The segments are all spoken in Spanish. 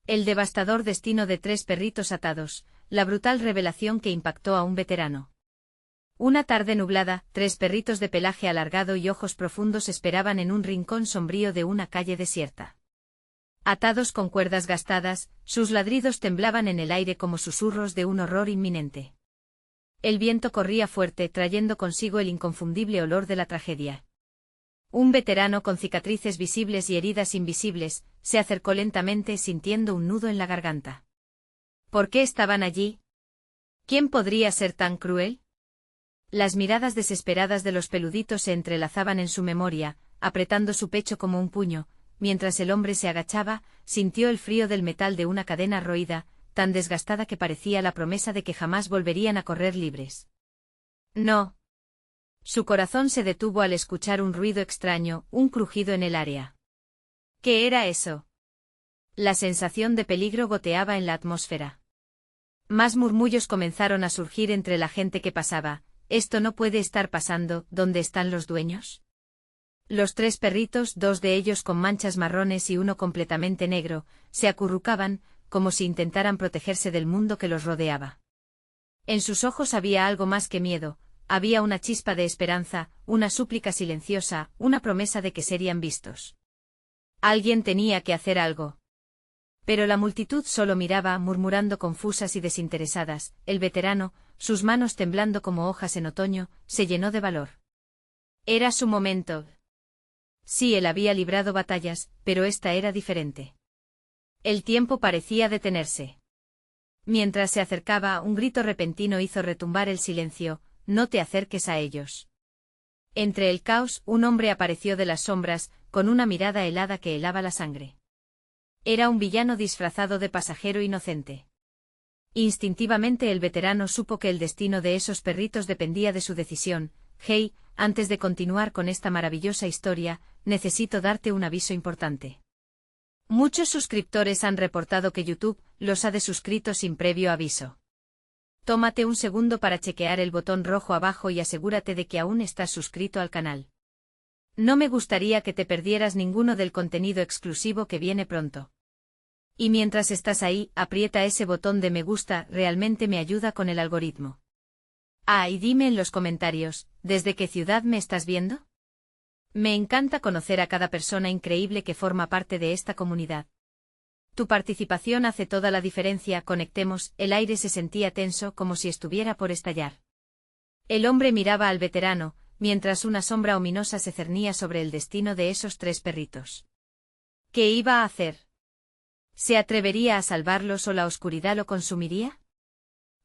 El devastador destino de 3 perritos atados, la brutal revelación que impactó a un veterano. Una tarde nublada, 3 perritos de pelaje alargado y ojos profundos esperaban en un rincón sombrío de una calle desierta. Atados con cuerdas gastadas, sus ladridos temblaban en el aire como susurros de un horror inminente. El viento corría fuerte, trayendo consigo el inconfundible olor de la tragedia. Un veterano con cicatrices visibles y heridas invisibles, se acercó lentamente sintiendo un nudo en la garganta. ¿Por qué estaban allí? ¿Quién podría ser tan cruel? Las miradas desesperadas de los peluditos se entrelazaban en su memoria, apretando su pecho como un puño, mientras el hombre se agachaba, sintió el frío del metal de una cadena roída, tan desgastada que parecía la promesa de que jamás volverían a correr libres. No. Su corazón se detuvo al escuchar un ruido extraño, un crujido en el área. ¿Qué era eso? La sensación de peligro goteaba en la atmósfera. Más murmullos comenzaron a surgir entre la gente que pasaba. Esto no puede estar pasando, ¿dónde están los dueños? Los 3 perritos, 2 de ellos con manchas marrones y uno completamente negro, se acurrucaban, como si intentaran protegerse del mundo que los rodeaba. En sus ojos había algo más que miedo. Había una chispa de esperanza, una súplica silenciosa, una promesa de que serían vistos. Alguien tenía que hacer algo. Pero la multitud solo miraba, murmurando confusas y desinteresadas. El veterano, sus manos temblando como hojas en otoño, se llenó de valor. Era su momento. Sí, él había librado batallas, pero esta era diferente. El tiempo parecía detenerse. Mientras se acercaba, un grito repentino hizo retumbar el silencio. No te acerques a ellos. Entre el caos, un hombre apareció de las sombras, con una mirada helada que helaba la sangre. Era un villano disfrazado de pasajero inocente. Instintivamente el veterano supo que el destino de esos perritos dependía de su decisión. Hey, antes de continuar con esta maravillosa historia, necesito darte un aviso importante. Muchos suscriptores han reportado que YouTube los ha desuscrito sin previo aviso. Tómate un segundo para chequear el botón rojo abajo y asegúrate de que aún estás suscrito al canal. No me gustaría que te perdieras ninguno del contenido exclusivo que viene pronto. Y mientras estás ahí, aprieta ese botón de me gusta, realmente me ayuda con el algoritmo. Ah, y dime en los comentarios, ¿desde qué ciudad me estás viendo? Me encanta conocer a cada persona increíble que forma parte de esta comunidad. Tu participación hace toda la diferencia. Conectemos. El aire se sentía tenso como si estuviera por estallar. El hombre miraba al veterano, mientras una sombra ominosa se cernía sobre el destino de esos 3 perritos. ¿Qué iba a hacer? ¿Se atrevería a salvarlos o la oscuridad lo consumiría?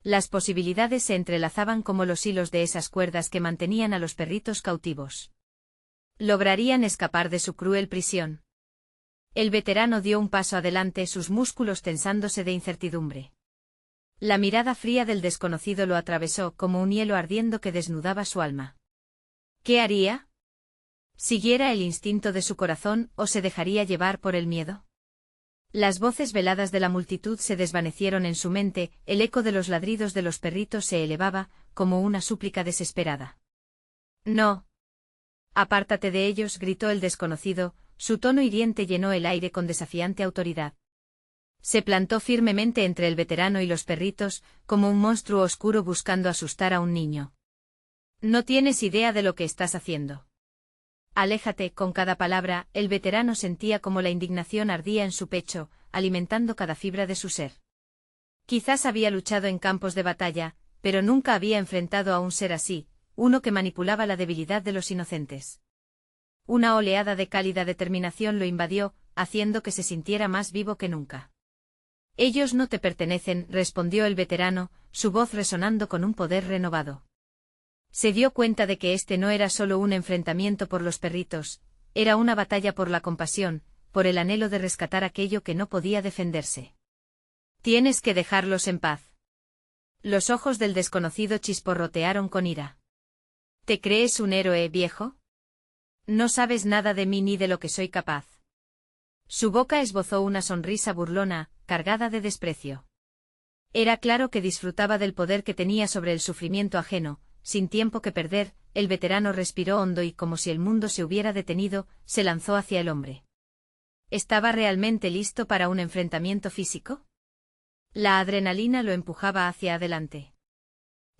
Las posibilidades se entrelazaban como los hilos de esas cuerdas que mantenían a los perritos cautivos. ¿Lograrían escapar de su cruel prisión? El veterano dio un paso adelante, sus músculos tensándose de incertidumbre. La mirada fría del desconocido lo atravesó como un hielo ardiendo que desnudaba su alma. ¿Qué haría? ¿Siguiera el instinto de su corazón o se dejaría llevar por el miedo? Las voces veladas de la multitud se desvanecieron en su mente, el eco de los ladridos de los perritos se elevaba, como una súplica desesperada. No. Apártate de ellos, gritó el desconocido. Su tono hiriente llenó el aire con desafiante autoridad. Se plantó firmemente entre el veterano y los perritos, como un monstruo oscuro buscando asustar a un niño. No tienes idea de lo que estás haciendo. Aléjate. Con cada palabra, el veterano sentía como la indignación ardía en su pecho, alimentando cada fibra de su ser. Quizás había luchado en campos de batalla, pero nunca había enfrentado a un ser así, uno que manipulaba la debilidad de los inocentes. Una oleada de cálida determinación lo invadió, haciendo que se sintiera más vivo que nunca. Ellos no te pertenecen, respondió el veterano, su voz resonando con un poder renovado. Se dio cuenta de que este no era solo un enfrentamiento por los perritos, era una batalla por la compasión, por el anhelo de rescatar aquello que no podía defenderse. Tienes que dejarlos en paz. Los ojos del desconocido chisporrotearon con ira. ¿Te crees un héroe, viejo? No sabes nada de mí ni de lo que soy capaz. Su boca esbozó una sonrisa burlona, cargada de desprecio. Era claro que disfrutaba del poder que tenía sobre el sufrimiento ajeno. Sin tiempo que perder, el veterano respiró hondo y como si el mundo se hubiera detenido, se lanzó hacia el hombre. ¿Estaba realmente listo para un enfrentamiento físico? La adrenalina lo empujaba hacia adelante.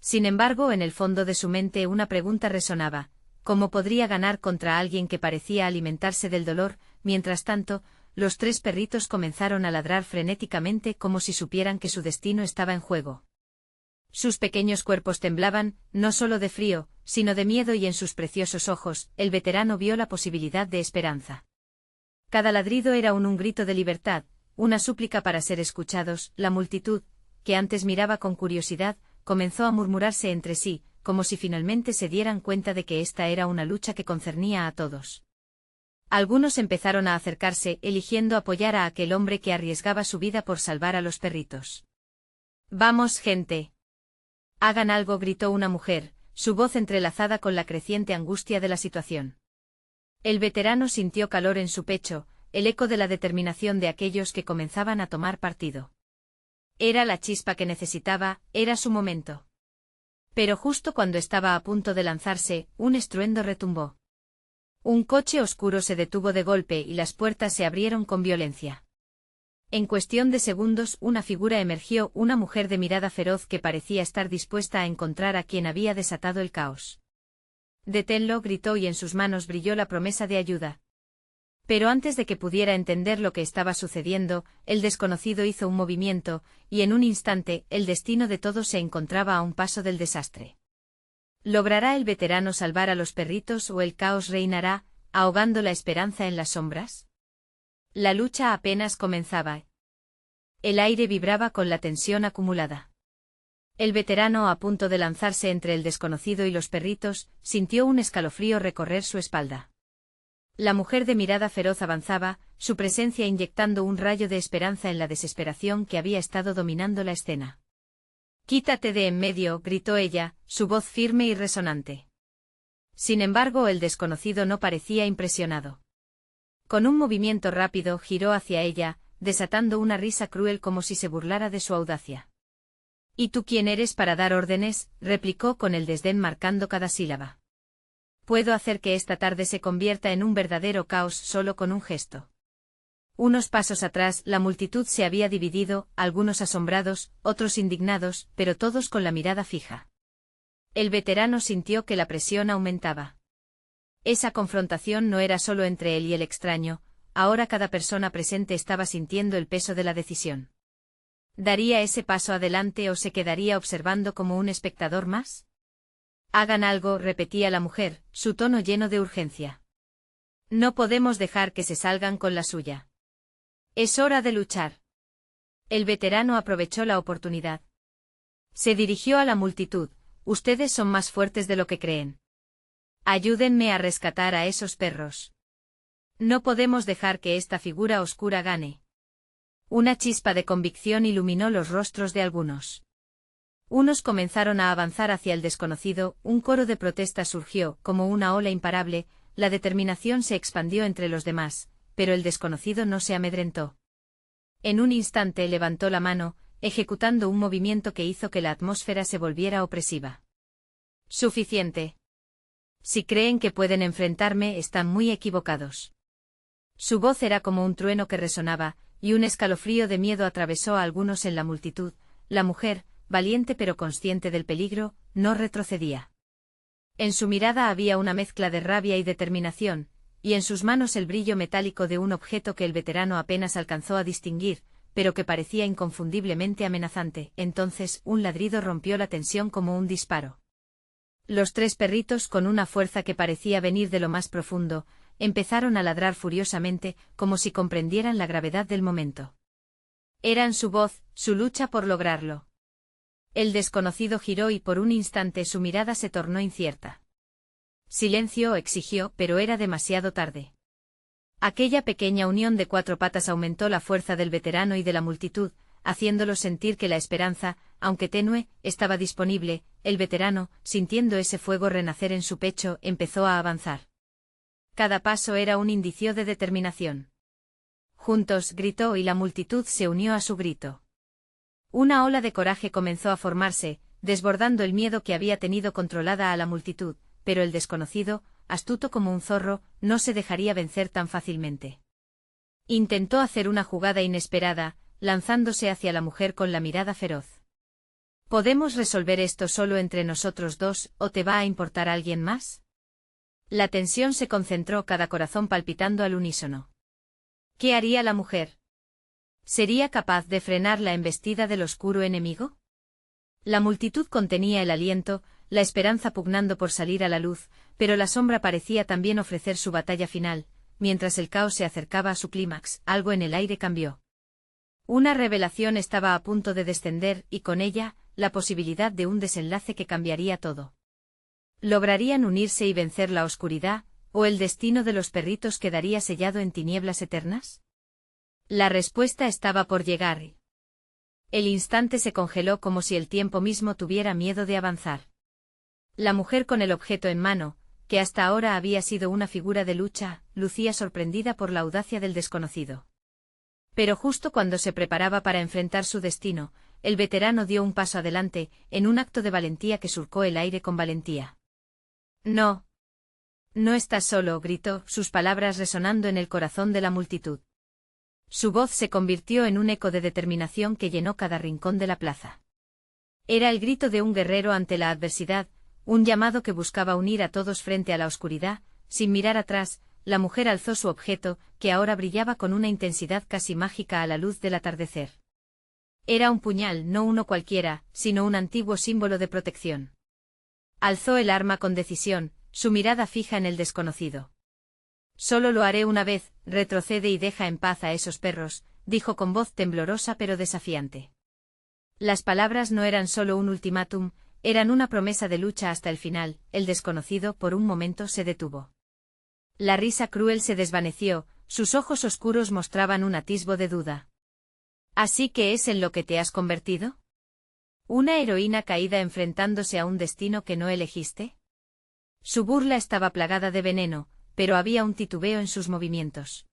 Sin embargo, en el fondo de su mente una pregunta resonaba: ¿cómo podría ganar contra alguien que parecía alimentarse del dolor? Mientras tanto, los 3 perritos comenzaron a ladrar frenéticamente como si supieran que su destino estaba en juego. Sus pequeños cuerpos temblaban, no solo de frío, sino de miedo, y en sus preciosos ojos, el veterano vio la posibilidad de esperanza. Cada ladrido era un grito de libertad, una súplica para ser escuchados. La multitud, que antes miraba con curiosidad, comenzó a murmurarse entre sí, como si finalmente se dieran cuenta de que esta era una lucha que concernía a todos. Algunos empezaron a acercarse, eligiendo apoyar a aquel hombre que arriesgaba su vida por salvar a los perritos. «¡Vamos, gente! Hagan algo», gritó una mujer, su voz entrelazada con la creciente angustia de la situación. El veterano sintió calor en su pecho, el eco de la determinación de aquellos que comenzaban a tomar partido. Era la chispa que necesitaba, era su momento. Pero justo cuando estaba a punto de lanzarse, un estruendo retumbó. Un coche oscuro se detuvo de golpe y las puertas se abrieron con violencia. En cuestión de segundos, una figura emergió, una mujer de mirada feroz que parecía estar dispuesta a encontrar a quien había desatado el caos. «Deténlo», gritó, y en sus manos brilló la promesa de ayuda. Pero antes de que pudiera entender lo que estaba sucediendo, el desconocido hizo un movimiento, y en un instante, el destino de todos se encontraba a un paso del desastre. ¿Logrará el veterano salvar a los perritos o el caos reinará, ahogando la esperanza en las sombras? La lucha apenas comenzaba. El aire vibraba con la tensión acumulada. El veterano, a punto de lanzarse entre el desconocido y los perritos, sintió un escalofrío recorrer su espalda. La mujer de mirada feroz avanzaba, su presencia inyectando un rayo de esperanza en la desesperación que había estado dominando la escena. «Quítate de en medio», gritó ella, su voz firme y resonante. Sin embargo, el desconocido no parecía impresionado. Con un movimiento rápido giró hacia ella, desatando una risa cruel como si se burlara de su audacia. «¿Y tú quién eres para dar órdenes?», replicó con el desdén marcando cada sílaba. «Puedo hacer que esta tarde se convierta en un verdadero caos solo con un gesto». Unos pasos atrás, la multitud se había dividido, algunos asombrados, otros indignados, pero todos con la mirada fija. El veterano sintió que la presión aumentaba. Esa confrontación no era solo entre él y el extraño, ahora cada persona presente estaba sintiendo el peso de la decisión. ¿Daría ese paso adelante o se quedaría observando como un espectador más? «Hagan algo», repetía la mujer, su tono lleno de urgencia. «No podemos dejar que se salgan con la suya. Es hora de luchar». El veterano aprovechó la oportunidad. Se dirigió a la multitud: «Ustedes son más fuertes de lo que creen. Ayúdenme a rescatar a esos perros. No podemos dejar que esta figura oscura gane». Una chispa de convicción iluminó los rostros de algunos. Unos comenzaron a avanzar hacia el desconocido, un coro de protesta surgió, como una ola imparable, la determinación se expandió entre los demás, pero el desconocido no se amedrentó. En un instante levantó la mano, ejecutando un movimiento que hizo que la atmósfera se volviera opresiva. «Suficiente. Si creen que pueden enfrentarme, están muy equivocados». Su voz era como un trueno que resonaba, y un escalofrío de miedo atravesó a algunos en la multitud. La mujer, valiente pero consciente del peligro, no retrocedía. En su mirada había una mezcla de rabia y determinación, y en sus manos el brillo metálico de un objeto que el veterano apenas alcanzó a distinguir, pero que parecía inconfundiblemente amenazante. Entonces, un ladrido rompió la tensión como un disparo. Los 3 perritos, con una fuerza que parecía venir de lo más profundo, empezaron a ladrar furiosamente, como si comprendieran la gravedad del momento. Eran su voz, su lucha por lograrlo. El desconocido giró y por un instante su mirada se tornó incierta. «Silencio», exigió, pero era demasiado tarde. Aquella pequeña unión de 4 patas aumentó la fuerza del veterano y de la multitud, haciéndolo sentir que la esperanza, aunque tenue, estaba disponible. El veterano, sintiendo ese fuego renacer en su pecho, empezó a avanzar. Cada paso era un indicio de determinación. «Juntos», gritó, y la multitud se unió a su grito. Una ola de coraje comenzó a formarse, desbordando el miedo que había tenido controlada a la multitud, pero el desconocido, astuto como un zorro, no se dejaría vencer tan fácilmente. Intentó hacer una jugada inesperada, lanzándose hacia la mujer con la mirada feroz. ¿Podemos resolver esto solo entre nosotros dos, o te va a importar alguien más? La tensión se concentró, cada corazón palpitando al unísono. ¿Qué haría la mujer? ¿Sería capaz de frenar la embestida del oscuro enemigo? La multitud contenía el aliento, la esperanza pugnando por salir a la luz, pero la sombra parecía también ofrecer su batalla final. Mientras el caos se acercaba a su clímax, algo en el aire cambió. Una revelación estaba a punto de descender, y con ella, la posibilidad de un desenlace que cambiaría todo. ¿Lograrían unirse y vencer la oscuridad, o el destino de los perritos quedaría sellado en tinieblas eternas? La respuesta estaba por llegar. El instante se congeló como si el tiempo mismo tuviera miedo de avanzar. La mujer con el objeto en mano, que hasta ahora había sido una figura de lucha, lucía sorprendida por la audacia del desconocido. Pero justo cuando se preparaba para enfrentar su destino, el veterano dio un paso adelante, en un acto de valentía que surcó el aire con valentía. «No. No estás solo», gritó, sus palabras resonando en el corazón de la multitud. Su voz se convirtió en un eco de determinación que llenó cada rincón de la plaza. Era el grito de un guerrero ante la adversidad, un llamado que buscaba unir a todos frente a la oscuridad. Sin mirar atrás, la mujer alzó su objeto, que ahora brillaba con una intensidad casi mágica a la luz del atardecer. Era un puñal, no uno cualquiera, sino un antiguo símbolo de protección. Alzó el arma con decisión, su mirada fija en el desconocido. «Solo lo haré una vez, retrocede y deja en paz a esos perros», dijo con voz temblorosa pero desafiante. Las palabras no eran solo un ultimátum, eran una promesa de lucha hasta el final. El desconocido por un momento se detuvo. La risa cruel se desvaneció, sus ojos oscuros mostraban un atisbo de duda. ¿Así que es en lo que te has convertido? ¿Una heroína caída enfrentándose a un destino que no elegiste? Su burla estaba plagada de veneno, pero había un titubeo en sus movimientos.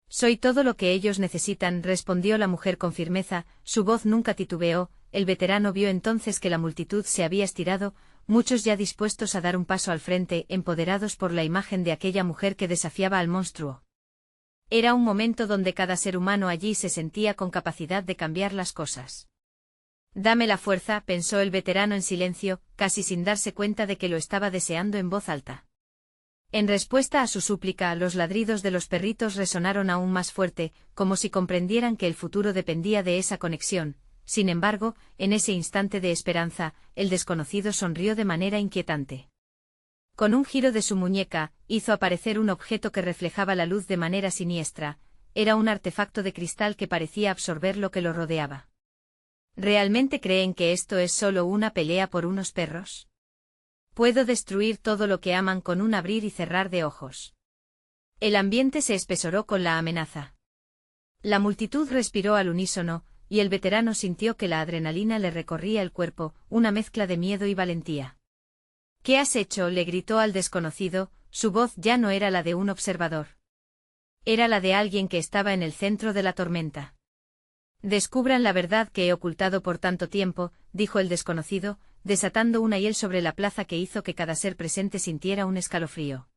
«Soy todo lo que ellos necesitan», respondió la mujer con firmeza, su voz nunca titubeó. El veterano vio entonces que la multitud se había estirado, muchos ya dispuestos a dar un paso al frente, empoderados por la imagen de aquella mujer que desafiaba al monstruo. Era un momento donde cada ser humano allí se sentía con capacidad de cambiar las cosas. «Dame la fuerza», pensó el veterano en silencio, casi sin darse cuenta de que lo estaba deseando en voz alta. En respuesta a su súplica, los ladridos de los perritos resonaron aún más fuerte, como si comprendieran que el futuro dependía de esa conexión. Sin embargo, en ese instante de esperanza, el desconocido sonrió de manera inquietante. Con un giro de su muñeca, hizo aparecer un objeto que reflejaba la luz de manera siniestra. Era un artefacto de cristal que parecía absorber lo que lo rodeaba. ¿Realmente creen que esto es solo una pelea por unos perros? Puedo destruir todo lo que aman con un abrir y cerrar de ojos. El ambiente se espesoró con la amenaza. La multitud respiró al unísono, y el veterano sintió que la adrenalina le recorría el cuerpo, una mezcla de miedo y valentía. «¿Qué has hecho?», le gritó al desconocido, su voz ya no era la de un observador. Era la de alguien que estaba en el centro de la tormenta. «Descubran la verdad que he ocultado por tanto tiempo», dijo el desconocido, desatando una hiel sobre la plaza que hizo que cada ser presente sintiera un escalofrío.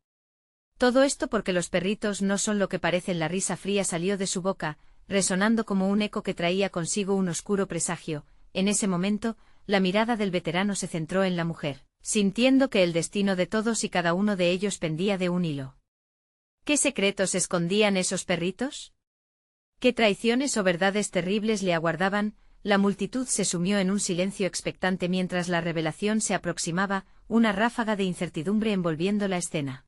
«Todo esto porque los perritos no son lo que parecen». La risa fría salió de su boca, resonando como un eco que traía consigo un oscuro presagio. En ese momento, la mirada del veterano se centró en la mujer, sintiendo que el destino de todos y cada uno de ellos pendía de un hilo. ¿Qué secretos escondían esos perritos? ¿Qué traiciones o verdades terribles le aguardaban? La multitud se sumió en un silencio expectante mientras la revelación se aproximaba, una ráfaga de incertidumbre envolviendo la escena.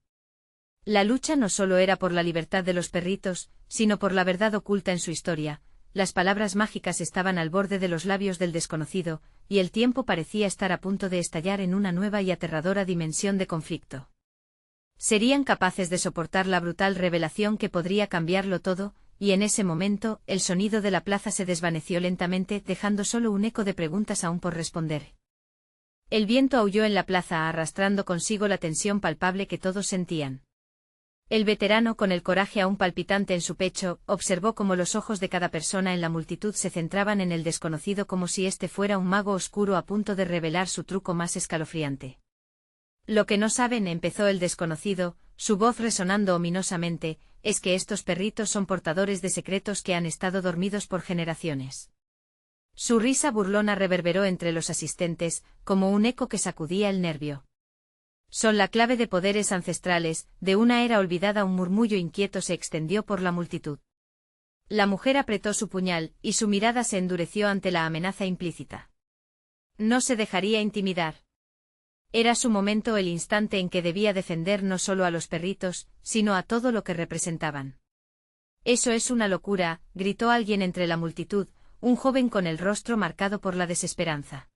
La lucha no solo era por la libertad de los perritos, sino por la verdad oculta en su historia. Las palabras mágicas estaban al borde de los labios del desconocido, y el tiempo parecía estar a punto de estallar en una nueva y aterradora dimensión de conflicto. ¿Serían capaces de soportar la brutal revelación que podría cambiarlo todo? Y en ese momento, el sonido de la plaza se desvaneció lentamente, dejando solo un eco de preguntas aún por responder. El viento aulló en la plaza, arrastrando consigo la tensión palpable que todos sentían. El veterano, con el coraje aún palpitante en su pecho, observó cómo los ojos de cada persona en la multitud se centraban en el desconocido como si éste fuera un mago oscuro a punto de revelar su truco más escalofriante. «Lo que no saben», empezó el desconocido, su voz resonando ominosamente, es que estos perritos son portadores de secretos que han estado dormidos por generaciones. Su risa burlona reverberó entre los asistentes, como un eco que sacudía el nervio. Son la clave de poderes ancestrales, de una era olvidada. Un murmullo inquieto se extendió por la multitud. La mujer apretó su puñal, y su mirada se endureció ante la amenaza implícita. No se dejaría intimidar. Era su momento, el instante en que debía defender no solo a los perritos, sino a todo lo que representaban. Eso es una locura, gritó alguien entre la multitud, un joven con el rostro marcado por la desesperanza.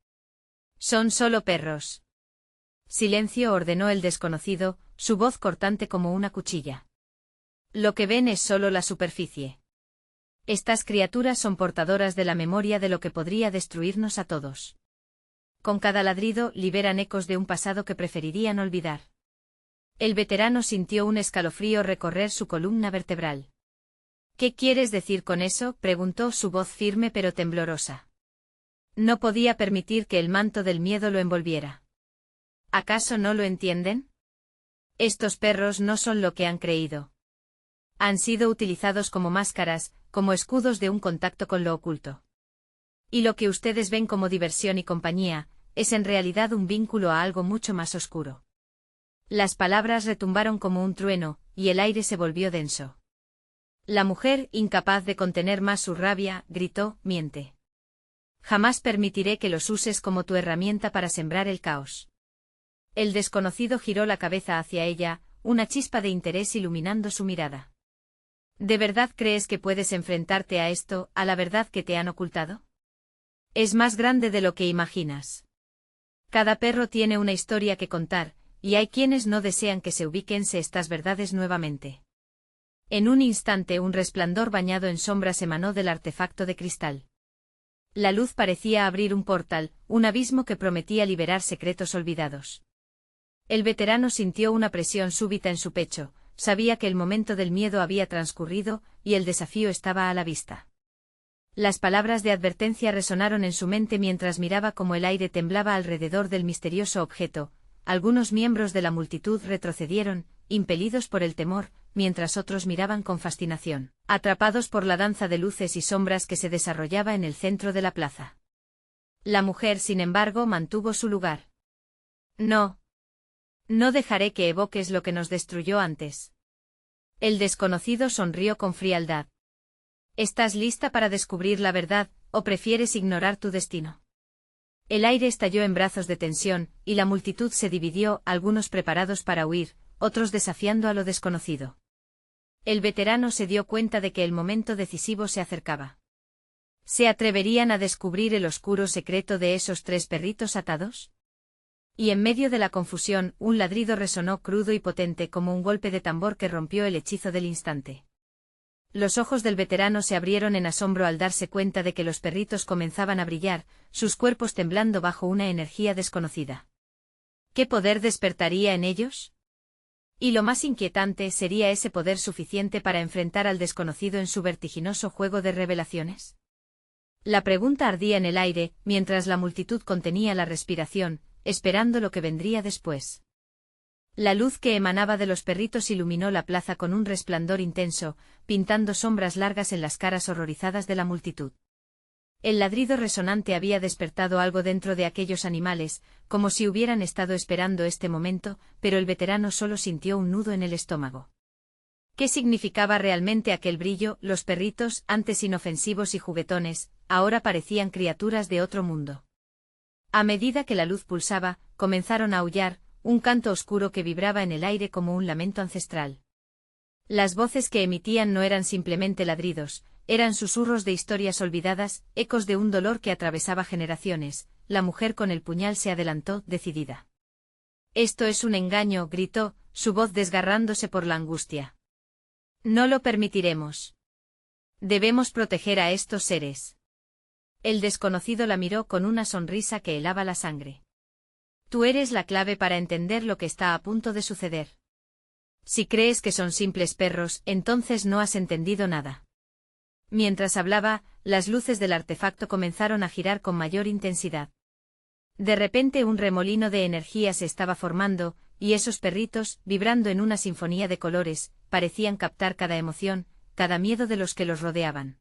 Son solo perros. Silencio, ordenó el desconocido, su voz cortante como una cuchilla. Lo que ven es solo la superficie. Estas criaturas son portadoras de la memoria de lo que podría destruirnos a todos. Con cada ladrido liberan ecos de un pasado que preferirían olvidar. El veterano sintió un escalofrío recorrer su columna vertebral. ¿Qué quieres decir con eso?, preguntó, su voz firme pero temblorosa. No podía permitir que el manto del miedo lo envolviera. ¿Acaso no lo entienden? Estos perros no son lo que han creído. Han sido utilizados como máscaras, como escudos de un contacto con lo oculto. Y lo que ustedes ven como diversión y compañía, es en realidad un vínculo a algo mucho más oscuro. Las palabras retumbaron como un trueno, y el aire se volvió denso. La mujer, incapaz de contener más su rabia, gritó: «Miente. Jamás permitiré que los uses como tu herramienta para sembrar el caos». El desconocido giró la cabeza hacia ella, una chispa de interés iluminando su mirada. ¿De verdad crees que puedes enfrentarte a esto, a la verdad que te han ocultado? Es más grande de lo que imaginas. Cada perro tiene una historia que contar, y hay quienes no desean que se ubiquense estas verdades nuevamente. En un instante un resplandor bañado en sombras emanó del artefacto de cristal. La luz parecía abrir un portal, un abismo que prometía liberar secretos olvidados. El veterano sintió una presión súbita en su pecho, sabía que el momento del miedo había transcurrido, y el desafío estaba a la vista. Las palabras de advertencia resonaron en su mente mientras miraba cómo el aire temblaba alrededor del misterioso objeto. Algunos miembros de la multitud retrocedieron, impelidos por el temor, mientras otros miraban con fascinación, atrapados por la danza de luces y sombras que se desarrollaba en el centro de la plaza. La mujer, sin embargo, mantuvo su lugar. No. No dejaré que evoques lo que nos destruyó antes. El desconocido sonrió con frialdad. ¿Estás lista para descubrir la verdad, o prefieres ignorar tu destino? El aire estalló en brazos de tensión, y la multitud se dividió, algunos preparados para huir, otros desafiando a lo desconocido. El veterano se dio cuenta de que el momento decisivo se acercaba. ¿Se atreverían a descubrir el oscuro secreto de esos 3 perritos atados? Y en medio de la confusión, un ladrido resonó crudo y potente como un golpe de tambor que rompió el hechizo del instante. Los ojos del veterano se abrieron en asombro al darse cuenta de que los perritos comenzaban a brillar, sus cuerpos temblando bajo una energía desconocida. ¿Qué poder despertaría en ellos? Y lo más inquietante, ¿sería ese poder suficiente para enfrentar al desconocido en su vertiginoso juego de revelaciones? La pregunta ardía en el aire, mientras la multitud contenía la respiración, esperando lo que vendría después. La luz que emanaba de los perritos iluminó la plaza con un resplandor intenso, pintando sombras largas en las caras horrorizadas de la multitud. El ladrido resonante había despertado algo dentro de aquellos animales, como si hubieran estado esperando este momento, pero el veterano solo sintió un nudo en el estómago. ¿Qué significaba realmente aquel brillo? Los perritos, antes inofensivos y juguetones, ahora parecían criaturas de otro mundo. A medida que la luz pulsaba, comenzaron a aullar, un canto oscuro que vibraba en el aire como un lamento ancestral. Las voces que emitían no eran simplemente ladridos, eran susurros de historias olvidadas, ecos de un dolor que atravesaba generaciones. La mujer con el puñal se adelantó, decidida. «Esto es un engaño», gritó, su voz desgarrándose por la angustia. «No lo permitiremos. Debemos proteger a estos seres». El desconocido la miró con una sonrisa que helaba la sangre. «Tú eres la clave para entender lo que está a punto de suceder. Si crees que son simples perros, entonces no has entendido nada». Mientras hablaba, las luces del artefacto comenzaron a girar con mayor intensidad. De repente un remolino de energía se estaba formando, y esos perritos, vibrando en una sinfonía de colores, parecían captar cada emoción, cada miedo de los que los rodeaban.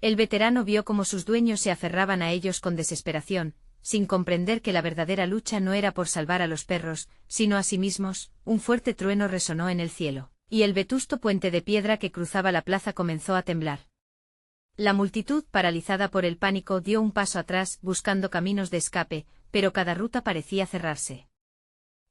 El veterano vio cómo sus dueños se aferraban a ellos con desesperación, sin comprender que la verdadera lucha no era por salvar a los perros, sino a sí mismos. Un fuerte trueno resonó en el cielo, y el vetusto puente de piedra que cruzaba la plaza comenzó a temblar. La multitud, paralizada por el pánico, dio un paso atrás, buscando caminos de escape, pero cada ruta parecía cerrarse.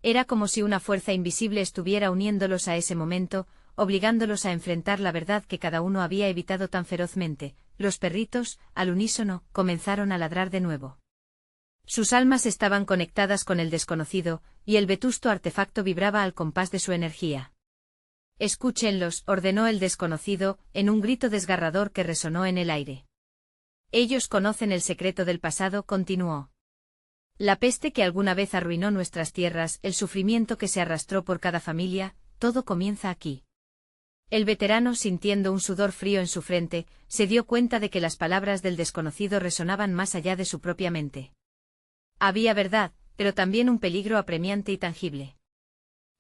Era como si una fuerza invisible estuviera uniéndolos a ese momento, obligándolos a enfrentar la verdad que cada uno había evitado tan ferozmente. Los perritos, al unísono, comenzaron a ladrar de nuevo. Sus almas estaban conectadas con el desconocido, y el vetusto artefacto vibraba al compás de su energía. «Escúchenlos», ordenó el desconocido, en un grito desgarrador que resonó en el aire. «Ellos conocen el secreto del pasado», continuó. «La peste que alguna vez arruinó nuestras tierras, el sufrimiento que se arrastró por cada familia, todo comienza aquí». El veterano, sintiendo un sudor frío en su frente, se dio cuenta de que las palabras del desconocido resonaban más allá de su propia mente. Había verdad, pero también un peligro apremiante y tangible.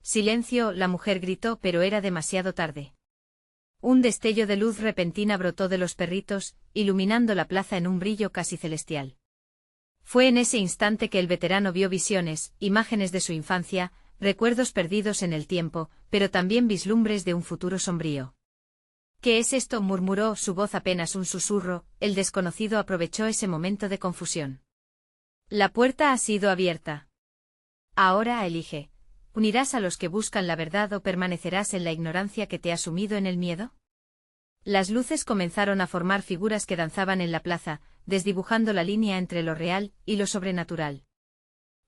«Silencio», la mujer gritó, pero era demasiado tarde. Un destello de luz repentina brotó de los perritos, iluminando la plaza en un brillo casi celestial. Fue en ese instante que el veterano vio visiones, imágenes de su infancia, recuerdos perdidos en el tiempo, pero también vislumbres de un futuro sombrío. «¿Qué es esto?», murmuró, su voz apenas un susurro. El desconocido aprovechó ese momento de confusión. «La puerta ha sido abierta. Ahora elige. ¿Unirás a los que buscan la verdad o permanecerás en la ignorancia que te ha sumido en el miedo?». Las luces comenzaron a formar figuras que danzaban en la plaza, desdibujando la línea entre lo real y lo sobrenatural.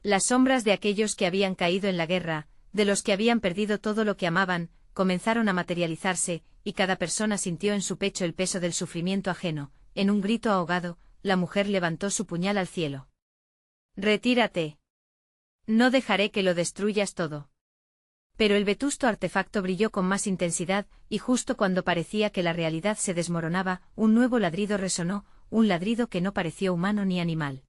Las sombras de aquellos que habían caído en la guerra, de los que habían perdido todo lo que amaban, comenzaron a materializarse, y cada persona sintió en su pecho el peso del sufrimiento ajeno. En un grito ahogado, la mujer levantó su puñal al cielo. «Retírate. No dejaré que lo destruyas todo». Pero el vetusto artefacto brilló con más intensidad, y justo cuando parecía que la realidad se desmoronaba, un nuevo ladrido resonó, un ladrido que no pareció humano ni animal.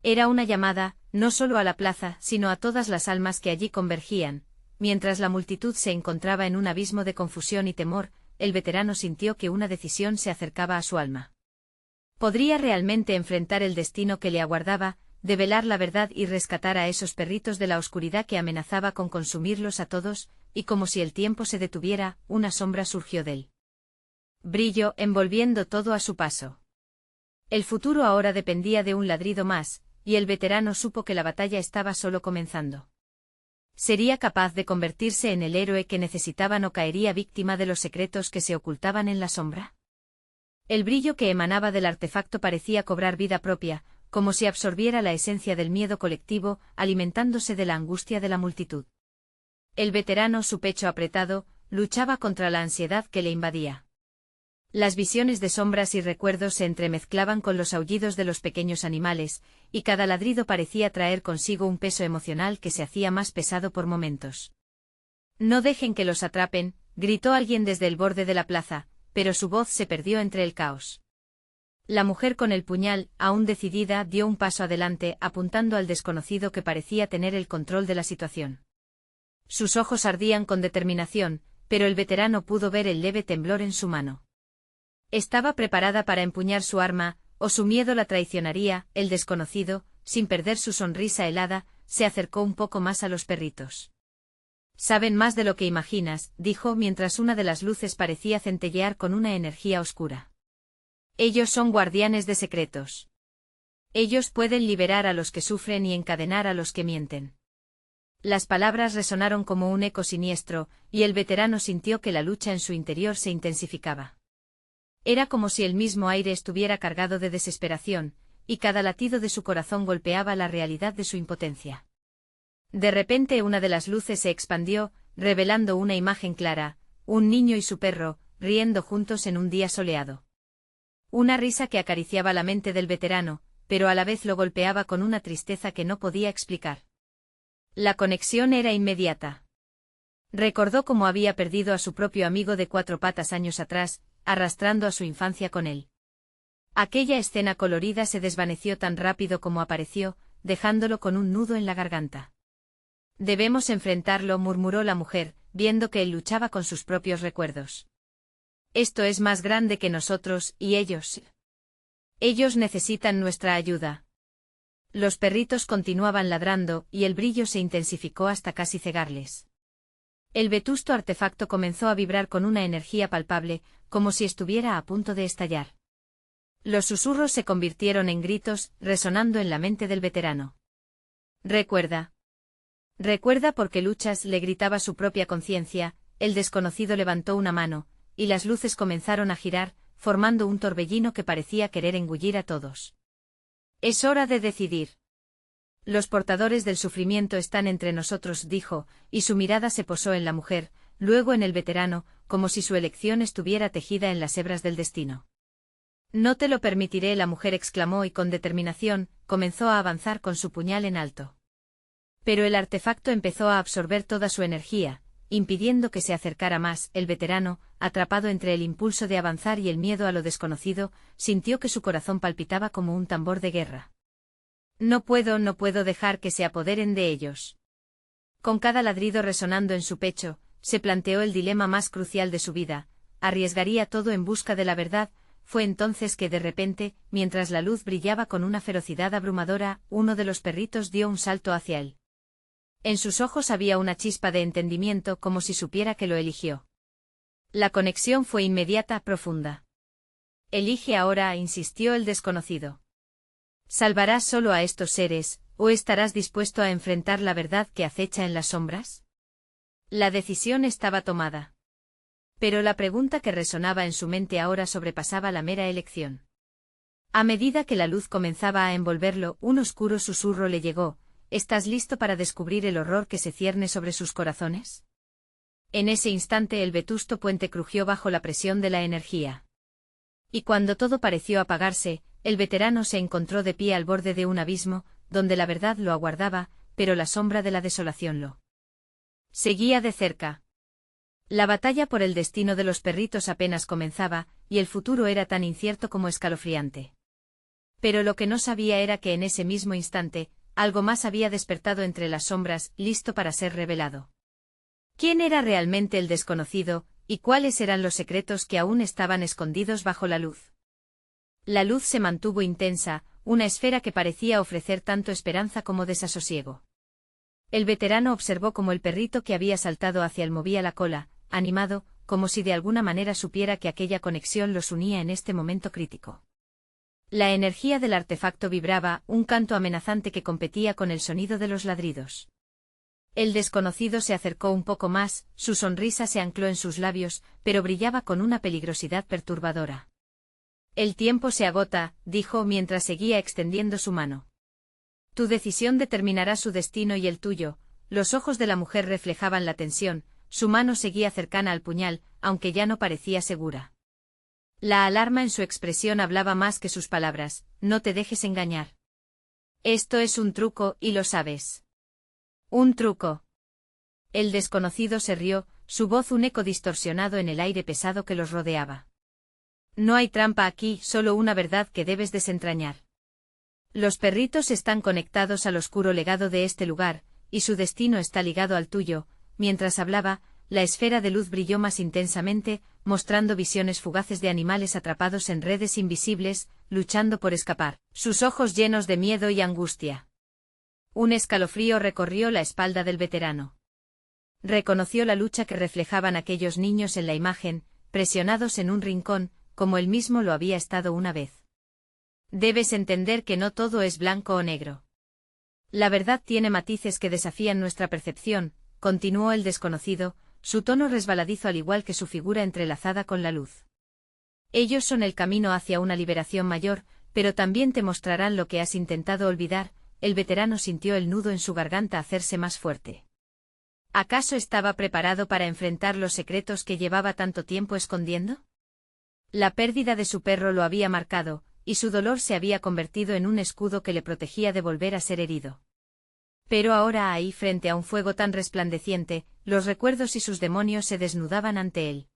Era una llamada, no solo a la plaza, sino a todas las almas que allí convergían. Mientras la multitud se encontraba en un abismo de confusión y temor, el veterano sintió que una decisión se acercaba a su alma. Podría realmente enfrentar el destino que le aguardaba, develar la verdad y rescatar a esos perritos de la oscuridad que amenazaba con consumirlos a todos, y como si el tiempo se detuviera, una sombra surgió del brillo, envolviendo todo a su paso. El futuro ahora dependía de un ladrido más, y el veterano supo que la batalla estaba solo comenzando. ¿Sería capaz de convertirse en el héroe que necesitaban o caería víctima de los secretos que se ocultaban en la sombra? El brillo que emanaba del artefacto parecía cobrar vida propia, como si absorbiera la esencia del miedo colectivo, alimentándose de la angustia de la multitud. El veterano, su pecho apretado, luchaba contra la ansiedad que le invadía. Las visiones de sombras y recuerdos se entremezclaban con los aullidos de los pequeños animales, y cada ladrido parecía traer consigo un peso emocional que se hacía más pesado por momentos. «No dejen que los atrapen», gritó alguien desde el borde de la plaza, pero su voz se perdió entre el caos. La mujer con el puñal, aún decidida, dio un paso adelante, apuntando al desconocido que parecía tener el control de la situación. Sus ojos ardían con determinación, pero el veterano pudo ver el leve temblor en su mano. Estaba preparada para empuñar su arma, o su miedo la traicionaría. El desconocido, sin perder su sonrisa helada, se acercó un poco más a los perritos. «Saben más de lo que imaginas», dijo mientras una de las luces parecía centellear con una energía oscura. «Ellos son guardianes de secretos. Ellos pueden liberar a los que sufren y encadenar a los que mienten». Las palabras resonaron como un eco siniestro, y el veterano sintió que la lucha en su interior se intensificaba. Era como si el mismo aire estuviera cargado de desesperación, y cada latido de su corazón golpeaba la realidad de su impotencia. De repente una de las luces se expandió, revelando una imagen clara, un niño y su perro, riendo juntos en un día soleado. Una risa que acariciaba la mente del veterano, pero a la vez lo golpeaba con una tristeza que no podía explicar. La conexión era inmediata. Recordó cómo había perdido a su propio amigo de 4 patas años atrás, arrastrando a su infancia con él. Aquella escena colorida se desvaneció tan rápido como apareció, dejándolo con un nudo en la garganta. Debemos enfrentarlo, murmuró la mujer, viendo que él luchaba con sus propios recuerdos. Esto es más grande que nosotros, y ellos. Ellos necesitan nuestra ayuda. Los perritos continuaban ladrando, y el brillo se intensificó hasta casi cegarles. El vetusto artefacto comenzó a vibrar con una energía palpable, como si estuviera a punto de estallar. Los susurros se convirtieron en gritos, resonando en la mente del veterano. Recuerda. Recuerda por qué luchas, le gritaba su propia conciencia. El desconocido levantó una mano, y las luces comenzaron a girar, formando un torbellino que parecía querer engullir a todos. Es hora de decidir. Los portadores del sufrimiento están entre nosotros, dijo, y su mirada se posó en la mujer, luego en el veterano, como si su elección estuviera tejida en las hebras del destino. No te lo permitiré, la mujer exclamó y con determinación, comenzó a avanzar con su puñal en alto. Pero el artefacto empezó a absorber toda su energía, impidiendo que se acercara más. El veterano, atrapado entre el impulso de avanzar y el miedo a lo desconocido, sintió que su corazón palpitaba como un tambor de guerra. No puedo dejar que se apoderen de ellos. Con cada ladrido resonando en su pecho, se planteó el dilema más crucial de su vida. Arriesgaría todo en busca de la verdad. Fue entonces que de repente, mientras la luz brillaba con una ferocidad abrumadora, uno de los perritos dio un salto hacia él. En sus ojos había una chispa de entendimiento, como si supiera que lo eligió. La conexión fue inmediata, profunda. Elige ahora, insistió el desconocido. ¿Salvarás solo a estos seres, o estarás dispuesto a enfrentar la verdad que acecha en las sombras? La decisión estaba tomada. Pero la pregunta que resonaba en su mente ahora sobrepasaba la mera elección. A medida que la luz comenzaba a envolverlo, un oscuro susurro le llegó. ¿Estás listo para descubrir el horror que se cierne sobre sus corazones? En ese instante el vetusto puente crujió bajo la presión de la energía. Y cuando todo pareció apagarse, el veterano se encontró de pie al borde de un abismo, donde la verdad lo aguardaba, pero la sombra de la desolación lo seguía de cerca. La batalla por el destino de los perritos apenas comenzaba, y el futuro era tan incierto como escalofriante. Pero lo que no sabía era que en ese mismo instante, algo más había despertado entre las sombras, listo para ser revelado. ¿Quién era realmente el desconocido, y cuáles eran los secretos que aún estaban escondidos bajo la luz? La luz se mantuvo intensa, una esfera que parecía ofrecer tanto esperanza como desasosiego. El veterano observó cómo el perrito que había saltado hacia él movía la cola, animado, como si de alguna manera supiera que aquella conexión los unía en este momento crítico. La energía del artefacto vibraba, un canto amenazante que competía con el sonido de los ladridos. El desconocido se acercó un poco más, su sonrisa se ancló en sus labios, pero brillaba con una peligrosidad perturbadora. El tiempo se agota, dijo mientras seguía extendiendo su mano. Tu decisión determinará su destino y el tuyo. Los ojos de la mujer reflejaban la tensión, su mano seguía cercana al puñal, aunque ya no parecía segura. La alarma en su expresión hablaba más que sus palabras. No te dejes engañar. Esto es un truco, y lo sabes. Un truco. El desconocido se rió, su voz un eco distorsionado en el aire pesado que los rodeaba. No hay trampa aquí, solo una verdad que debes desentrañar. Los perritos están conectados al oscuro legado de este lugar, y su destino está ligado al tuyo. Mientras hablaba, la esfera de luz brilló más intensamente, mostrando visiones fugaces de animales atrapados en redes invisibles, luchando por escapar, sus ojos llenos de miedo y angustia. Un escalofrío recorrió la espalda del veterano. Reconoció la lucha que reflejaban aquellos niños en la imagen, presionados en un rincón, como él mismo lo había estado una vez. Debes entender que no todo es blanco o negro. La verdad tiene matices que desafían nuestra percepción, continuó el desconocido, su tono resbaladizo al igual que su figura entrelazada con la luz. Ellos son el camino hacia una liberación mayor, pero también te mostrarán lo que has intentado olvidar. El veterano sintió el nudo en su garganta hacerse más fuerte. ¿Acaso estaba preparado para enfrentar los secretos que llevaba tanto tiempo escondiendo? La pérdida de su perro lo había marcado, y su dolor se había convertido en un escudo que le protegía de volver a ser herido. Pero ahora ahí, frente a un fuego tan resplandeciente, los recuerdos y sus demonios se desnudaban ante él.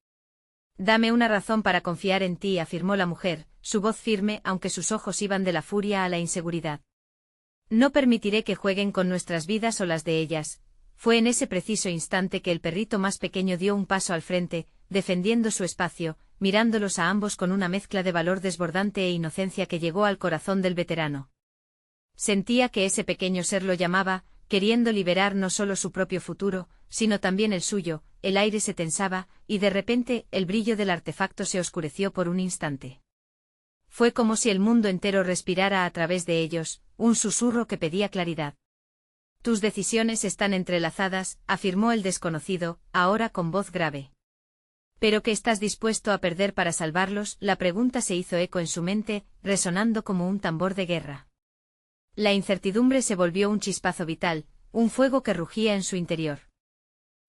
Dame una razón para confiar en ti, afirmó la mujer, su voz firme aunque sus ojos iban de la furia a la inseguridad. No permitiré que jueguen con nuestras vidas o las de ellas. Fue en ese preciso instante que el perrito más pequeño dio un paso al frente, defendiendo su espacio, mirándolos a ambos con una mezcla de valor desbordante e inocencia que llegó al corazón del veterano. Sentía que ese pequeño ser lo llamaba, queriendo liberar no solo su propio futuro, sino también el suyo. El aire se tensaba, y de repente el brillo del artefacto se oscureció por un instante. Fue como si el mundo entero respirara a través de ellos, un susurro que pedía claridad. Tus decisiones están entrelazadas, afirmó el desconocido, ahora con voz grave. ¿Pero qué estás dispuesto a perder para salvarlos? La pregunta se hizo eco en su mente, resonando como un tambor de guerra. La incertidumbre se volvió un chispazo vital, un fuego que rugía en su interior.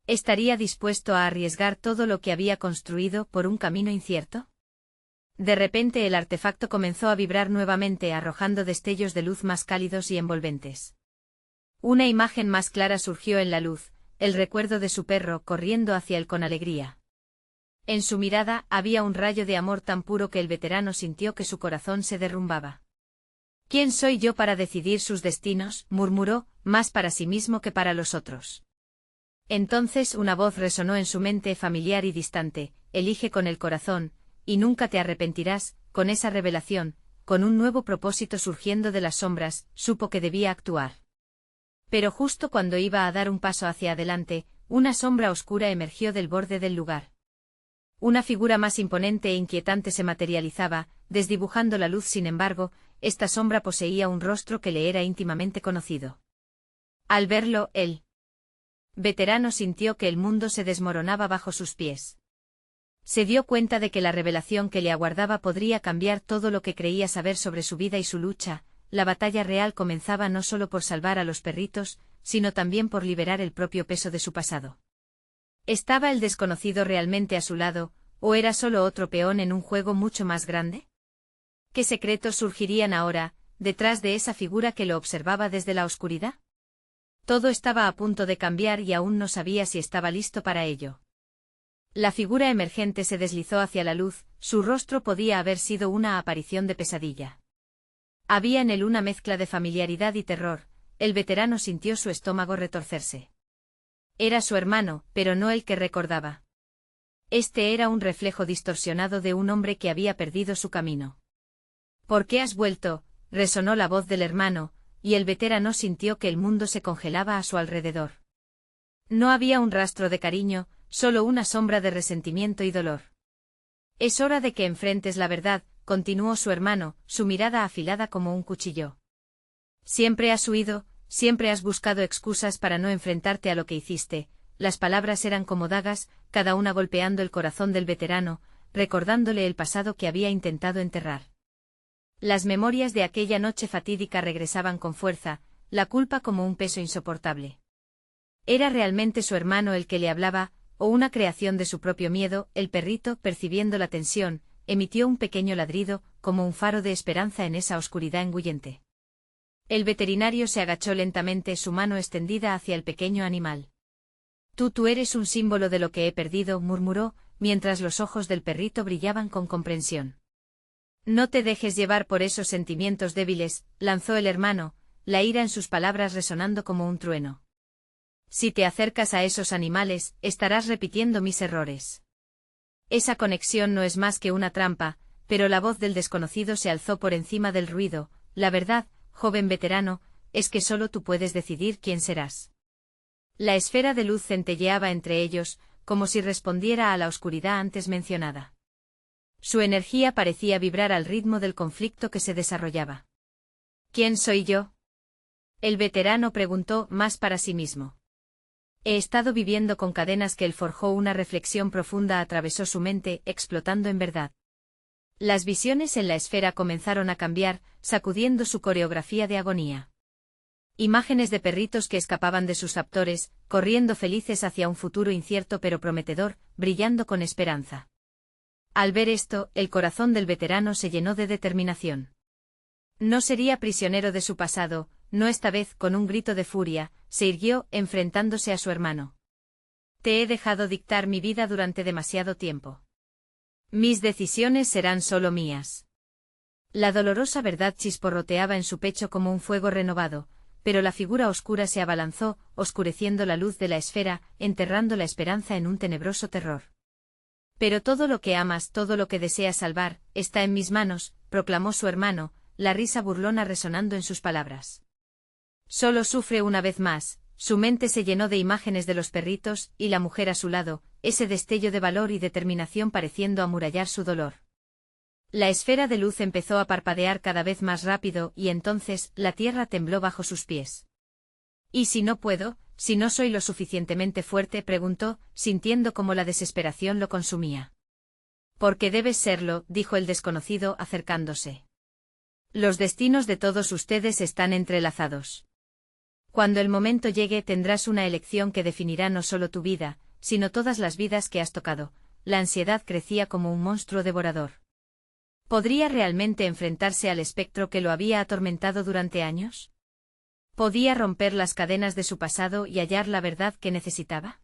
¿Estaría dispuesto a arriesgar todo lo que había construido por un camino incierto? De repente el artefacto comenzó a vibrar nuevamente, arrojando destellos de luz más cálidos y envolventes. Una imagen más clara surgió en la luz, el recuerdo de su perro corriendo hacia él con alegría. En su mirada había un rayo de amor tan puro que el veterano sintió que su corazón se derrumbaba. ¿Quién soy yo para decidir sus destinos?, murmuró, más para sí mismo que para los otros. Entonces una voz resonó en su mente, familiar y distante: elige con el corazón, y nunca te arrepentirás. Con esa revelación, con un nuevo propósito surgiendo de las sombras, supo que debía actuar. Pero justo cuando iba a dar un paso hacia adelante, una sombra oscura emergió del borde del lugar. Una figura más imponente e inquietante se materializaba, desdibujando la luz. Sin embargo, esta sombra poseía un rostro que le era íntimamente conocido. Al verlo, el veterano sintió que el mundo se desmoronaba bajo sus pies. Se dio cuenta de que la revelación que le aguardaba podría cambiar todo lo que creía saber sobre su vida y su lucha. La batalla real comenzaba no solo por salvar a los perritos, sino también por liberar el propio peso de su pasado. ¿Estaba el desconocido realmente a su lado, o era solo otro peón en un juego mucho más grande? ¿Qué secretos surgirían ahora, detrás de esa figura que lo observaba desde la oscuridad? Todo estaba a punto de cambiar y aún no sabía si estaba listo para ello. La figura emergente se deslizó hacia la luz, su rostro podía haber sido una aparición de pesadilla. Había en él una mezcla de familiaridad y terror. El veterano sintió su estómago retorcerse. Era su hermano, pero no el que recordaba. Este era un reflejo distorsionado de un hombre que había perdido su camino. ¿Por qué has vuelto?, resonó la voz del hermano, y el veterano sintió que el mundo se congelaba a su alrededor. No había un rastro de cariño, solo una sombra de resentimiento y dolor. Es hora de que enfrentes la verdad, continuó su hermano, su mirada afilada como un cuchillo. Siempre has huido, siempre has buscado excusas para no enfrentarte a lo que hiciste. Las palabras eran como dagas, cada una golpeando el corazón del veterano, recordándole el pasado que había intentado enterrar. Las memorias de aquella noche fatídica regresaban con fuerza, la culpa como un peso insoportable. ¿Era realmente su hermano el que le hablaba, o una creación de su propio miedo? El perrito, percibiendo la tensión, emitió un pequeño ladrido, como un faro de esperanza en esa oscuridad engullente. El veterinario se agachó lentamente, su mano extendida hacia el pequeño animal. Tú eres un símbolo de lo que he perdido, murmuró, mientras los ojos del perrito brillaban con comprensión. No te dejes llevar por esos sentimientos débiles, lanzó el hermano, la ira en sus palabras resonando como un trueno. Si te acercas a esos animales, estarás repitiendo mis errores. Esa conexión no es más que una trampa, pero la voz del desconocido se alzó por encima del ruido. La verdad, joven veterano, es que solo tú puedes decidir quién serás. La esfera de luz centelleaba entre ellos, como si respondiera a la oscuridad antes mencionada. Su energía parecía vibrar al ritmo del conflicto que se desarrollaba. ¿Quién soy yo?, el veterano preguntó, más para sí mismo. He estado viviendo con cadenas que él forjó. Una reflexión profunda atravesó su mente, explotando en verdad. Las visiones en la esfera comenzaron a cambiar, sacudiendo su coreografía de agonía. Imágenes de perritos que escapaban de sus raptores, corriendo felices hacia un futuro incierto pero prometedor, brillando con esperanza. Al ver esto, el corazón del veterano se llenó de determinación. No sería prisionero de su pasado, no esta vez. Con un grito de furia, se irguió, enfrentándose a su hermano. Te he dejado dictar mi vida durante demasiado tiempo. Mis decisiones serán solo mías. La dolorosa verdad chisporroteaba en su pecho como un fuego renovado, pero la figura oscura se abalanzó, oscureciendo la luz de la esfera, enterrando la esperanza en un tenebroso terror. Pero todo lo que amas, todo lo que deseas salvar, está en mis manos, proclamó su hermano, la risa burlona resonando en sus palabras. Solo sufre una vez más. Su mente se llenó de imágenes de los perritos, y la mujer a su lado, ese destello de valor y determinación pareciendo amurallar su dolor. La esfera de luz empezó a parpadear cada vez más rápido y entonces la tierra tembló bajo sus pies. ¿Y si no puedo, si no soy lo suficientemente fuerte?, preguntó, sintiendo cómo la desesperación lo consumía. Porque debes serlo, dijo el desconocido acercándose. Los destinos de todos ustedes están entrelazados. Cuando el momento llegue tendrás una elección que definirá no solo tu vida, sino todas las vidas que has tocado. La ansiedad crecía como un monstruo devorador. ¿Podría realmente enfrentarse al espectro que lo había atormentado durante años? ¿Podía romper las cadenas de su pasado y hallar la verdad que necesitaba?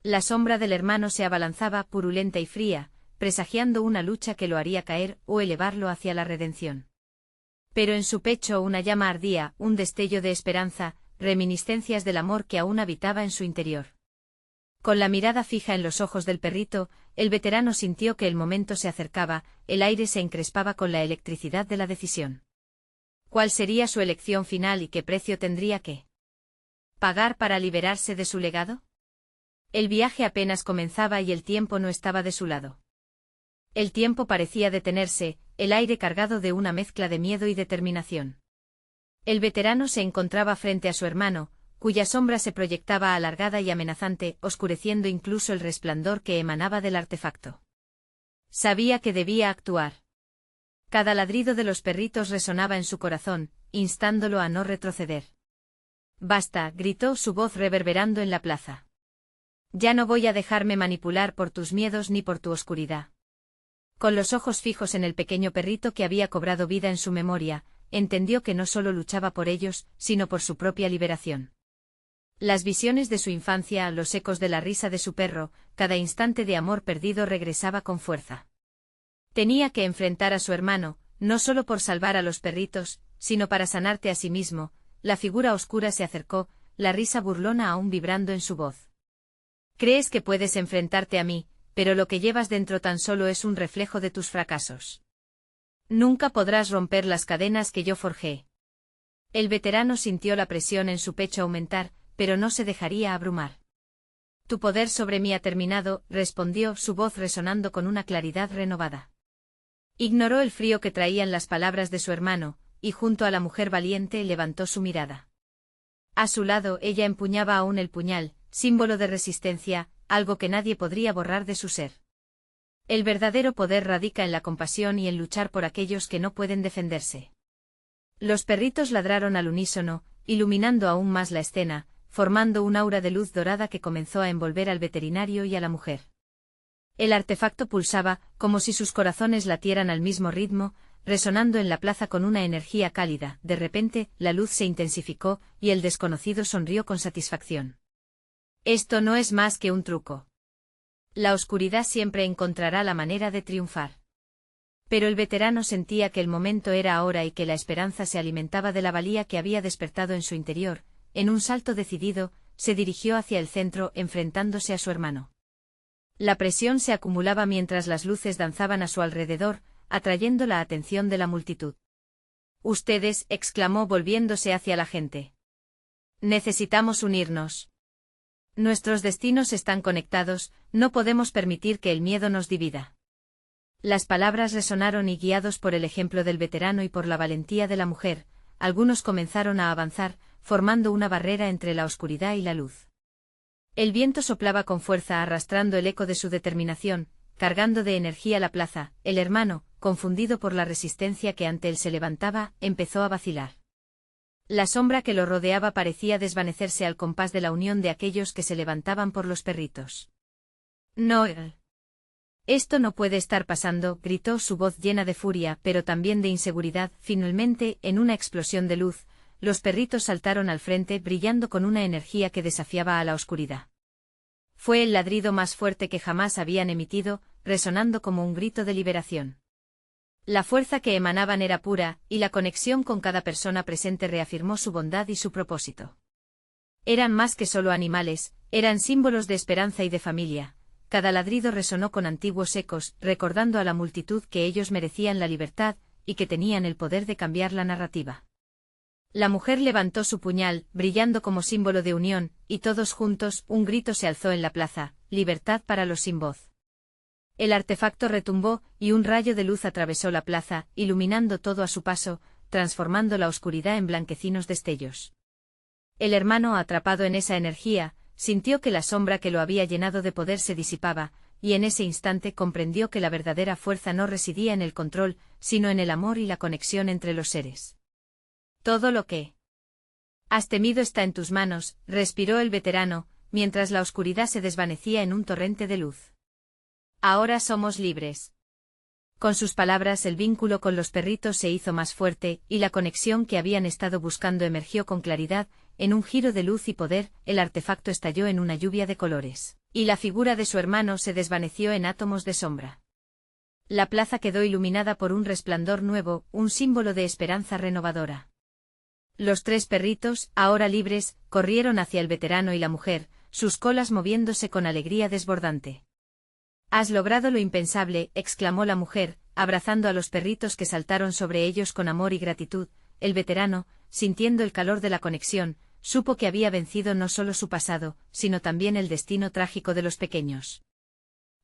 La sombra del hermano se abalanzaba purulenta y fría, presagiando una lucha que lo haría caer o elevarlo hacia la redención. Pero en su pecho una llama ardía, un destello de esperanza, reminiscencias del amor que aún habitaba en su interior. Con la mirada fija en los ojos del perrito, el veterano sintió que el momento se acercaba, el aire se encrespaba con la electricidad de la decisión. ¿Cuál sería su elección final y qué precio tendría que pagar para liberarse de su legado? El viaje apenas comenzaba y el tiempo no estaba de su lado. El tiempo parecía detenerse, el aire cargado de una mezcla de miedo y determinación. El veterano se encontraba frente a su hermano, cuya sombra se proyectaba alargada y amenazante, oscureciendo incluso el resplandor que emanaba del artefacto. Sabía que debía actuar. Cada ladrido de los perritos resonaba en su corazón, instándolo a no retroceder. «Basta», gritó su voz reverberando en la plaza. «Ya no voy a dejarme manipular por tus miedos ni por tu oscuridad». Con los ojos fijos en el pequeño perrito que había cobrado vida en su memoria, entendió que no solo luchaba por ellos, sino por su propia liberación. Las visiones de su infancia, los ecos de la risa de su perro, cada instante de amor perdido regresaba con fuerza. Tenía que enfrentar a su hermano, no solo por salvar a los perritos, sino para sanarte a sí mismo. La figura oscura se acercó, la risa burlona aún vibrando en su voz. «Crees que puedes enfrentarte a mí, pero lo que llevas dentro tan solo es un reflejo de tus fracasos. Nunca podrás romper las cadenas que yo forjé». El veterano sintió la presión en su pecho aumentar, pero no se dejaría abrumar. «Tu poder sobre mí ha terminado», respondió, su voz resonando con una claridad renovada. Ignoró el frío que traían las palabras de su hermano, y junto a la mujer valiente levantó su mirada. A su lado ella empuñaba aún el puñal, símbolo de resistencia, algo que nadie podría borrar de su ser. El verdadero poder radica en la compasión y en luchar por aquellos que no pueden defenderse. Los perritos ladraron al unísono, iluminando aún más la escena, formando un aura de luz dorada que comenzó a envolver al veterinario y a la mujer. El artefacto pulsaba, como si sus corazones latieran al mismo ritmo, resonando en la plaza con una energía cálida. De repente, la luz se intensificó, y el desconocido sonrió con satisfacción. «Esto no es más que un truco. La oscuridad siempre encontrará la manera de triunfar». Pero el veterano sentía que el momento era ahora y que la esperanza se alimentaba de la valía que había despertado en su interior. En un salto decidido, se dirigió hacia el centro, enfrentándose a su hermano. La presión se acumulaba mientras las luces danzaban a su alrededor, atrayendo la atención de la multitud. «Ustedes», exclamó volviéndose hacia la gente. «Necesitamos unirnos. Nuestros destinos están conectados, no podemos permitir que el miedo nos divida». Las palabras resonaron y guiados por el ejemplo del veterano y por la valentía de la mujer, algunos comenzaron a avanzar, formando una barrera entre la oscuridad y la luz. El viento soplaba con fuerza arrastrando el eco de su determinación, cargando de energía la plaza. El hermano, confundido por la resistencia que ante él se levantaba, empezó a vacilar. La sombra que lo rodeaba parecía desvanecerse al compás de la unión de aquellos que se levantaban por los perritos. «No. Esto no puede estar pasando», gritó su voz llena de furia pero también de inseguridad. Finalmente, en una explosión de luz, los perritos saltaron al frente brillando con una energía que desafiaba a la oscuridad. Fue el ladrido más fuerte que jamás habían emitido, resonando como un grito de liberación. La fuerza que emanaban era pura, y la conexión con cada persona presente reafirmó su bondad y su propósito. Eran más que solo animales, eran símbolos de esperanza y de familia. Cada ladrido resonó con antiguos ecos, recordando a la multitud que ellos merecían la libertad, y que tenían el poder de cambiar la narrativa. La mujer levantó su puñal, brillando como símbolo de unión, y todos juntos, un grito se alzó en la plaza: libertad para los sin voz. El artefacto retumbó, y un rayo de luz atravesó la plaza, iluminando todo a su paso, transformando la oscuridad en blanquecinos destellos. El hermano, atrapado en esa energía, sintió que la sombra que lo había llenado de poder se disipaba, y en ese instante comprendió que la verdadera fuerza no residía en el control, sino en el amor y la conexión entre los seres. Todo lo que has temido está en tus manos, respiró el veterano, mientras la oscuridad se desvanecía en un torrente de luz. Ahora somos libres. Con sus palabras el vínculo con los perritos se hizo más fuerte, y la conexión que habían estado buscando emergió con claridad. En un giro de luz y poder, el artefacto estalló en una lluvia de colores, y la figura de su hermano se desvaneció en átomos de sombra. La plaza quedó iluminada por un resplandor nuevo, un símbolo de esperanza renovadora. Los tres perritos, ahora libres, corrieron hacia el veterano y la mujer, sus colas moviéndose con alegría desbordante. «Has logrado lo impensable», exclamó la mujer, abrazando a los perritos que saltaron sobre ellos con amor y gratitud. El veterano, sintiendo el calor de la conexión, supo que había vencido no solo su pasado, sino también el destino trágico de los pequeños.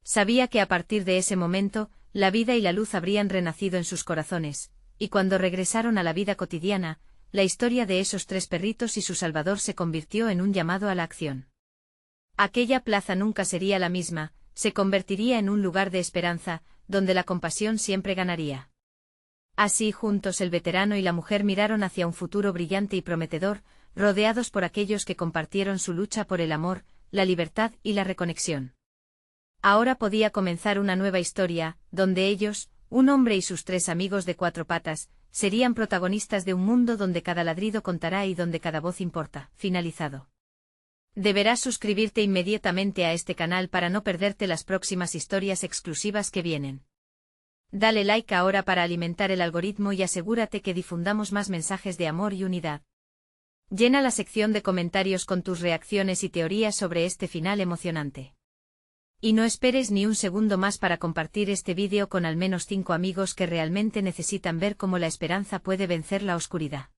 Sabía que a partir de ese momento, la vida y la luz habrían renacido en sus corazones, y cuando regresaron a la vida cotidiana, la historia de esos tres perritos y su salvador se convirtió en un llamado a la acción. Aquella plaza nunca sería la misma, se convertiría en un lugar de esperanza, donde la compasión siempre ganaría. Así juntos el veterano y la mujer miraron hacia un futuro brillante y prometedor, rodeados por aquellos que compartieron su lucha por el amor, la libertad y la reconexión. Ahora podía comenzar una nueva historia, donde ellos, un hombre y sus tres amigos de cuatro patas, serían protagonistas de un mundo donde cada ladrido contará y donde cada voz importa. Finalizado. Deberás suscribirte inmediatamente a este canal para no perderte las próximas historias exclusivas que vienen. Dale like ahora para alimentar el algoritmo y asegúrate que difundamos más mensajes de amor y unidad. Llena la sección de comentarios con tus reacciones y teorías sobre este final emocionante. Y no esperes ni un segundo más para compartir este vídeo con al menos 5 amigos que realmente necesitan ver cómo la esperanza puede vencer la oscuridad.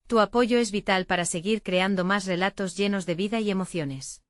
Tu apoyo es vital para seguir creando más relatos llenos de vida y emociones.